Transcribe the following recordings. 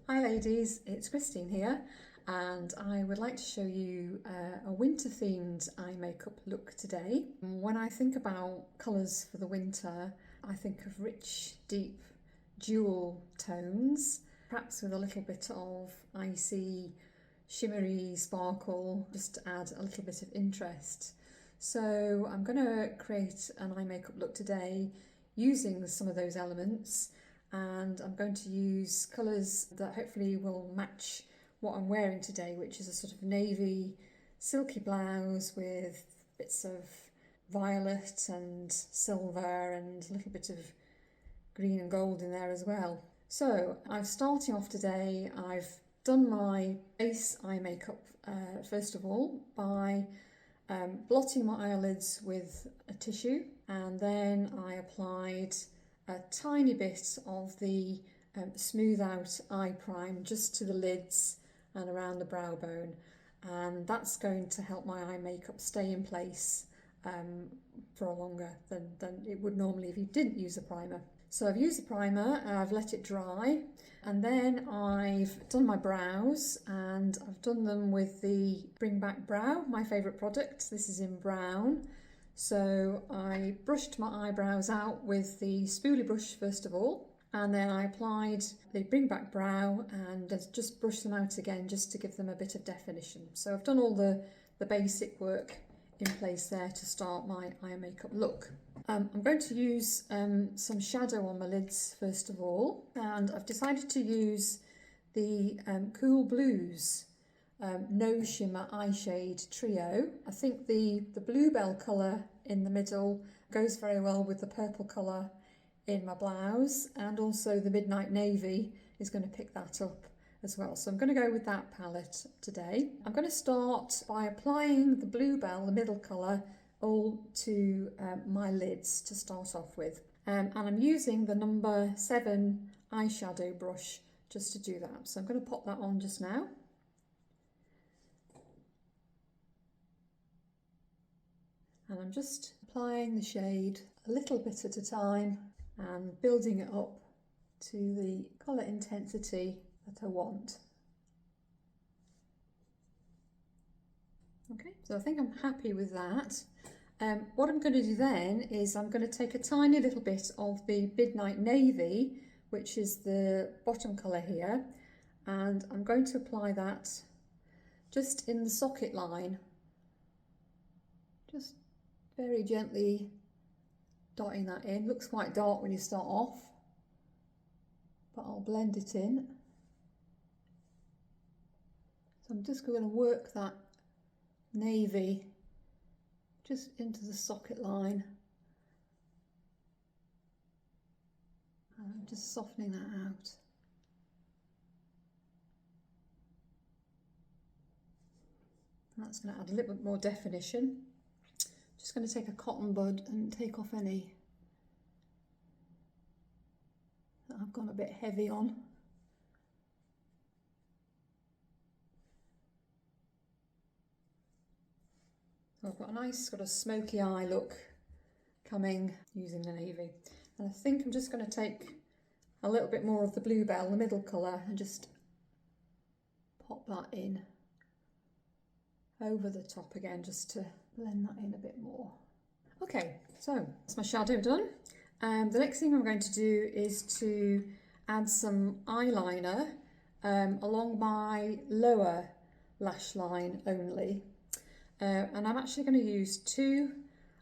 Hi ladies, it's Christine here and I would like to show you a winter themed eye makeup look today. When I think about colours for the winter, I think of rich, deep, jewel tones, perhaps with a little bit of icy, shimmery sparkle, just to add a little bit of interest. So I'm going to create an eye makeup look today using some of those elements, and I'm going to use colours that hopefully will match what I'm wearing today, which is a sort of navy silky blouse with bits of violet and silver and a little bit of green and gold in there as well. So I'm starting off today. I've done my base eye makeup first of all by blotting my eyelids with a tissue, and then I applied a tiny bit of the smooth out eye prime just to the lids and around the brow bone, and that's going to help my eye makeup stay in place for longer than it would normally if you didn't use a primer. So I've used the primer, I've let it dry, and then I've done my brows, and I've done them with the Bring Back Brow, my favourite product. This is in brown. So I brushed my eyebrows out with the spoolie brush first of all, and then I applied the Bring Back Brow and just brushed them out again just to give them a bit of definition. So I've done all the basic work in place there to start my eye makeup look. I'm going to use some shadow on my lids first of all, and I've decided to use the Cool Blues No Shimmer Eyeshade Trio. I think the bluebell colour in the middle goes very well with the purple colour in my blouse, and also the Midnight Navy is going to pick that up as well. So I'm going to go with that palette today. I'm going to start by applying the bluebell, the middle colour, all to my lids to start off with. And I'm using the number 7 eyeshadow brush just to do that. So I'm going to pop that on just now. And I'm just applying the shade a little bit at a time and building it up to the colour intensity that I want. Okay, so I think I'm happy with that. What I'm going to do then is I'm going to take a tiny little bit of the Midnight Navy, which is the bottom colour here, and I'm going to apply that just in the socket line, just very gently dotting that in. Looks quite dark when you start off, but I'll blend it in. So I'm just going to work that navy just into the socket line. And I'm just softening that out. And that's going to add a little bit more definition. Just going to take a cotton bud and take off any that I've gone a bit heavy on. So I've got a nice sort of smoky eye look coming using the navy. And I think I'm just going to take a little bit more of the bluebell, the middle colour, and just pop that in over the top again, just to blend that in a bit more. Okay, so that's my shadow done. The next thing I'm going to do is to add some eyeliner along my lower lash line only. And I'm actually going to use 2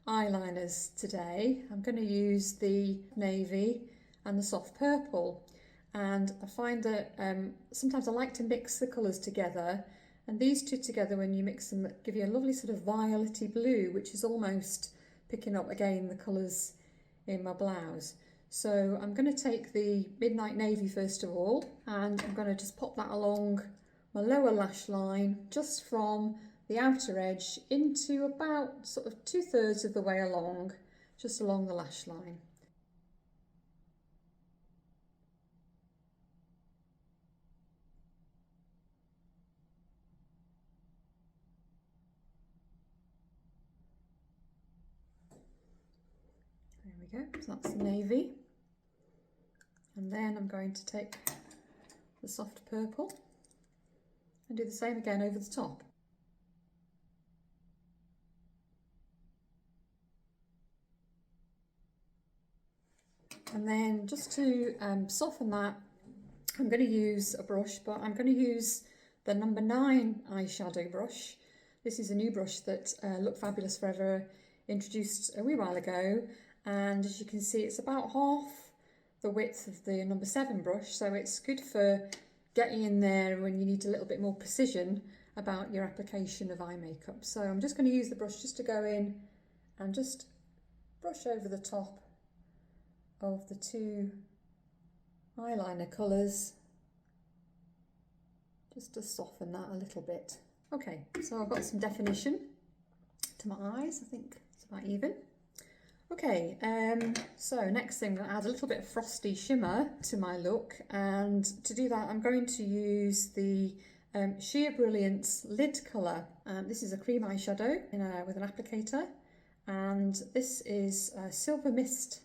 eyeliners today. I'm going to use the navy and the soft purple, and I find that sometimes I like to mix the colours together, and these two together, when you mix them, give you a lovely sort of violetty blue, which is almost picking up again the colours in my blouse. So I'm going to take the Midnight Navy first of all, and I'm going to just pop that along my lower lash line, just from the outer edge into about sort of 2/3 of the way along, just along the lash line. There we go, so that's the navy. And then I'm going to take the soft purple, and do the same again over the top. And then just to soften that, I'm going to use a brush, but I'm going to use the number 9 eyeshadow brush. This is a new brush that Look Fabulous Forever introduced a wee while ago, and as you can see it's about half the width of the number 7 brush, so it's good for getting in there when you need a little bit more precision about your application of eye makeup. So I'm just going to use the brush just to go in and just brush over the top of the 2 eyeliner colours, just to soften that a little bit. Okay, so I've got some definition to my eyes. I think it's about even. Okay, so next thing, I'm going to add a little bit of frosty shimmer to my look, and to do that I'm going to use the Sheer Brilliance lid colour. This is a cream eyeshadow with an applicator, and this is Silver Mist,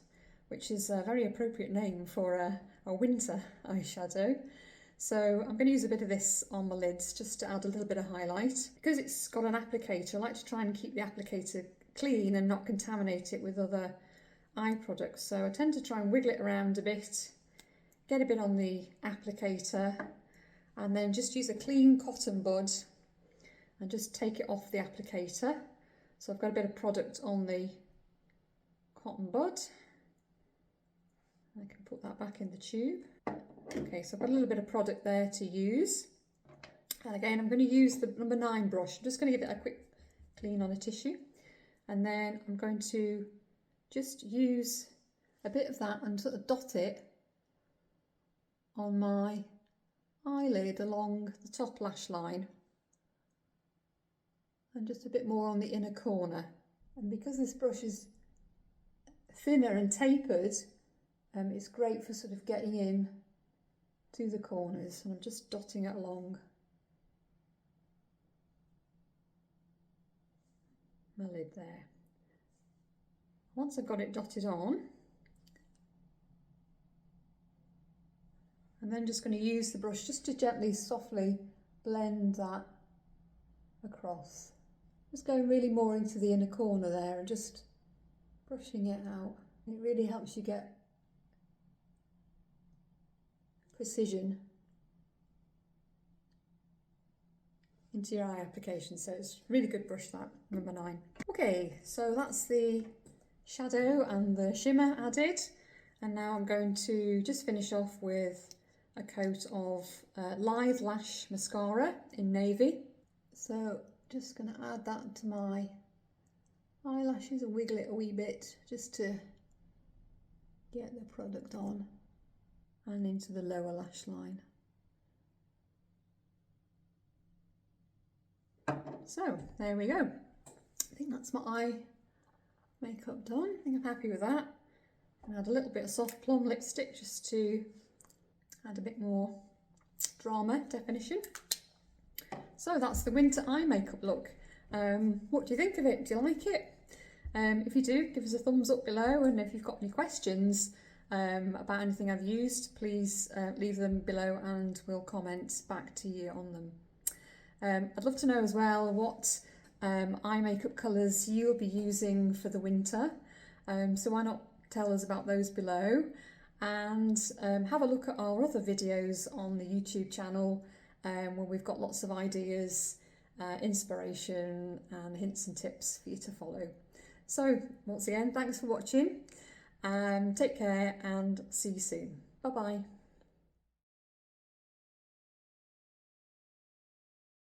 which is a very appropriate name for a winter eyeshadow. So I'm going to use a bit of this on my lids just to add a little bit of highlight. Because it's got an applicator, I like to try and keep the applicator clean and not contaminate it with other eye products. So I tend to try and wiggle it around a bit, get a bit on the applicator, and then just use a clean cotton bud and just take it off the applicator. So I've got a bit of product on the cotton bud. I can put that back in the tube. Okay, so I've got a little bit of product there to use. And again, I'm going to use the number 9 brush. I'm just going to give it a quick clean on a tissue. And then I'm going to just use a bit of that and sort of dot it on my eyelid along the top lash line. And just a bit more on the inner corner. And because this brush is thinner and tapered, it's great for sort of getting in to the corners, and I'm just dotting it along my lid there. Once I've got it dotted on, I'm then just going to use the brush just to gently, softly blend that across. Just going really more into the inner corner there and just brushing it out. It really helps you get precision into your eye application, so it's really good brush, that number 9. Okay, so that's the shadow and the shimmer added, and now I'm going to just finish off with a coat of Lithe Lash Mascara in navy. So just going to add that to my eyelashes and wiggle it a wee bit just to get the product on and into the lower lash line. So there we go. I think that's my eye makeup done. I think I'm happy with that. And add a little bit of soft plum lipstick just to add a bit more drama, definition. So that's the winter eye makeup look. What do you think of it? Do you like it? If you do, give us a thumbs up below, and if you've got any questions about anything I've used, please leave them below and we'll comment back to you on them. I'd love to know as well what eye makeup colours you'll be using for the winter, so why not tell us about those below, and have a look at our other videos on the YouTube channel where we've got lots of ideas, inspiration and hints and tips for you to follow. So once again, thanks for watching. Take care and see you soon. Bye bye.